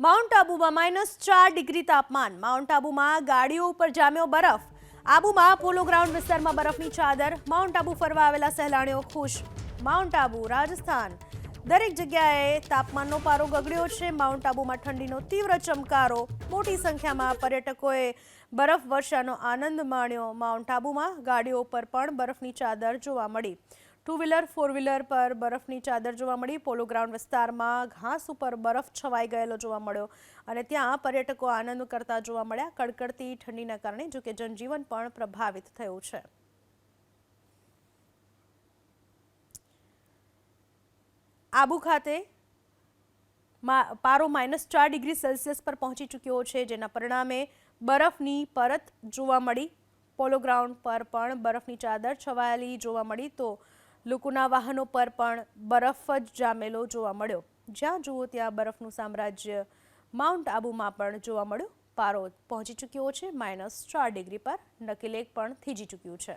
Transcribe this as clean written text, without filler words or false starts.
Mount આબુમાં -4 degree તાપમાન. Mount આબુમાં ગાડીઓ ઉપર જામ્યો બરફ. આબુમાં પોલો ગ્રાઉન્ડ વિસ્તારમાં બરફની ચાદર. માઉન્ટ આબુ ફરવા આવેલા સહેલાણીઓ ખુશ. માઉન્ટ આબુ, રાજસ્થાન, દરેક જગ્યાએ તાપમાનનો પારો ગગડ્યો છે. માઉન્ટ આબુમાં ઠંડીનો તીવ્ર ચમકારો. મોટી સંખ્યામાં પર્યટકોએ બરફ વર્ષાનો આનંદ માણ્યો. માઉન્ટ આબુમાં ગાડીઓ પર પણ બરફની ચાદર જોવા મળી. 2 વ્હીલર 4 વ્હીલર પર બરફની ચાદર જોવા મળી. પોલો ગ્રાઉન્ડ વિસ્તારમાં ઘાસ ઉપર બરફ છવાઈ ગયેલો જોવા મળ્યો અને ત્યાં પર્યટકો આનંદ કરતા જોવા મળ્યા. કડકડતી ઠંડીના કારણે જોકે જનજીવન પણ પ્રભાવિત થયું છે. આબુ ખાતે પારો -4 ડિગ્રી સેલ્સિયસ પર પહોંચી ચૂક્યો છે, જેના પરિણામે બરફની પરત જોવા મળી. પોલો ગ્રાઉન્ડ પર પણ બરફની ચાદર છવાયેલી જોવા મળી તો લોકોના વાહનો પર પણ બરફ જ જામેલો જોવા મળ્યો. જ્યાં જુઓ ત્યાં બરફનું સામ્રાજ્ય માઉન્ટ આબુમાં પણ જોવા મળ્યું. પારો પહોંચી ચૂક્યો છે -4 ડિગ્રી પર. નકી લેક પણ થીજી ચૂક્યું છે.